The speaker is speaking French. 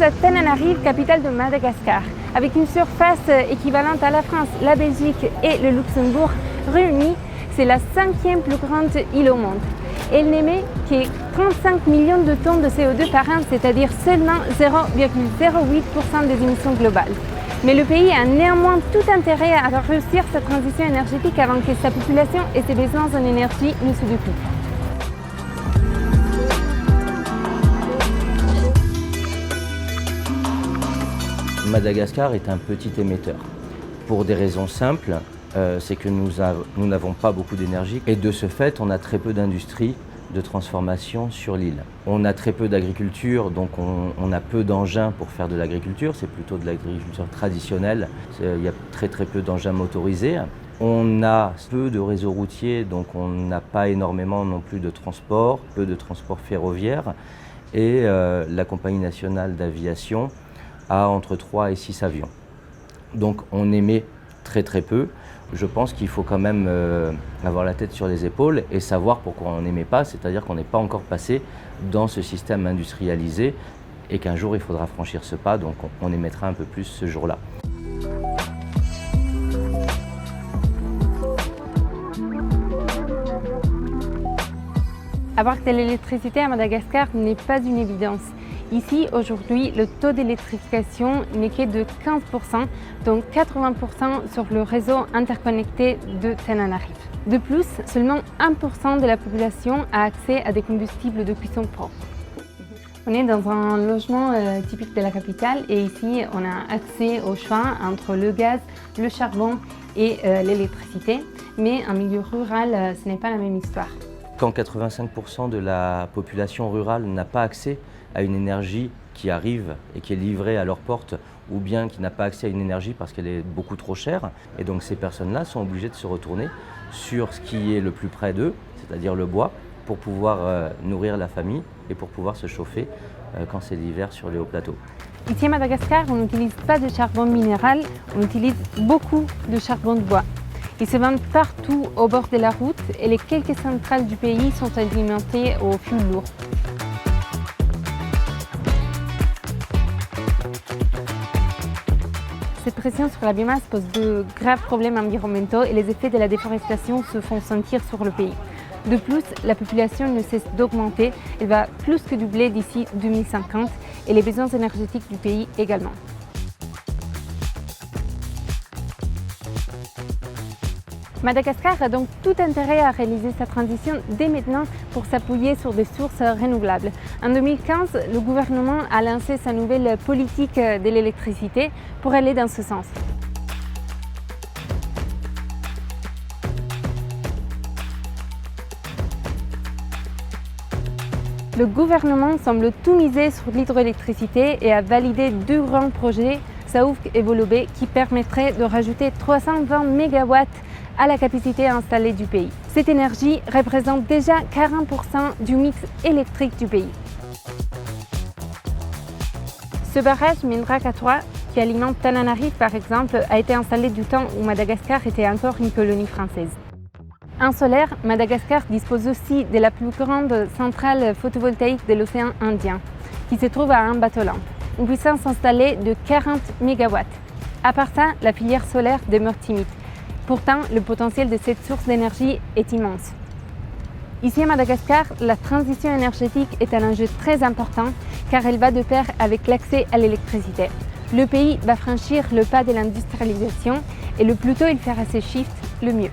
à Tananarive, capitale de Madagascar. Avec une surface équivalente à la France, la Belgique et le Luxembourg réunis, c'est la 5e plus grande île au monde. Elle n'émet que 35 millions de tonnes de CO2 par an, c'est-à-dire seulement 0,08% des émissions globales. Mais le pays a néanmoins tout intérêt à réussir sa transition énergétique avant que sa population et ses besoins en énergie ne se décuplent. Madagascar est un petit émetteur. Pour des raisons simples, c'est que nous n'avons pas beaucoup d'énergie et de ce fait, on a très peu d'industrie de transformation sur l'île. On a très peu d'agriculture, donc on a peu d'engins pour faire de l'agriculture, c'est plutôt de l'agriculture traditionnelle, il y a très peu d'engins motorisés. On a peu de réseaux routiers, donc on n'a pas énormément non plus de transport, peu de transport ferroviaire et la Compagnie nationale d'aviation a entre 3 et 6 avions. Donc on émet très peu. Je pense qu'il faut quand même avoir la tête sur les épaules et savoir pourquoi on n'émet pas, c'est-à-dire qu'on n'est pas encore passé dans ce système industrialisé et qu'un jour il faudra franchir ce pas, donc on émettra un peu plus ce jour-là. Avoir de l'électricité à Madagascar n'est pas une évidence. Ici, aujourd'hui, le taux d'électrification n'est que de 15%, donc 80% sur le réseau interconnecté de Tananarive. De plus, seulement 1% de la population a accès à des combustibles de cuisson propres. On est dans un logement typique de la capitale et ici, on a accès au choix entre le gaz, le charbon et l'électricité. Mais en milieu rural, ce n'est pas la même histoire. Quand 85% de la population rurale n'a pas accès à une énergie qui arrive et qui est livrée à leur porte, ou bien qui n'a pas accès à une énergie parce qu'elle est beaucoup trop chère, et donc ces personnes-là sont obligées de se retourner sur ce qui est le plus près d'eux, c'est-à-dire le bois, pour pouvoir nourrir la famille et pour pouvoir se chauffer quand c'est l'hiver sur les hauts plateaux. Ici à Madagascar, on n'utilise pas de charbon minéral, on utilise beaucoup de charbon de bois. Ils se vendent partout au bord de la route et les quelques centrales du pays sont alimentées au fioul lourd. Cette pression sur la biomasse pose de graves problèmes environnementaux et les effets de la déforestation se font sentir sur le pays. De plus, la population ne cesse d'augmenter, elle va plus que doubler d'ici 2050 et les besoins énergétiques du pays également. Madagascar a donc tout intérêt à réaliser sa transition dès maintenant pour s'appuyer sur des sources renouvelables. En 2015, le gouvernement a lancé sa nouvelle politique de l'électricité pour aller dans ce sens. Le gouvernement semble tout miser sur l'hydroélectricité et a validé 2 grands projets, Saoufk et Volobé, qui permettraient de rajouter 320 MW à la capacité installée du pays. Cette énergie représente déjà 40% du mix électrique du pays. Ce barrage Mendraka 3, qui alimente Tananarive par exemple, a été installé du temps où Madagascar était encore une colonie française. En solaire, Madagascar dispose aussi de la plus grande centrale photovoltaïque de l'océan Indien, qui se trouve à Ambattolan, une puissance installée de 40 MW. À part ça, la filière solaire demeure timide. Pourtant, le potentiel de cette source d'énergie est immense. Ici à Madagascar, la transition énergétique est un enjeu très important car elle va de pair avec l'accès à l'électricité. Le pays va franchir le pas de l'industrialisation et le plus tôt il fera ce shift, le mieux.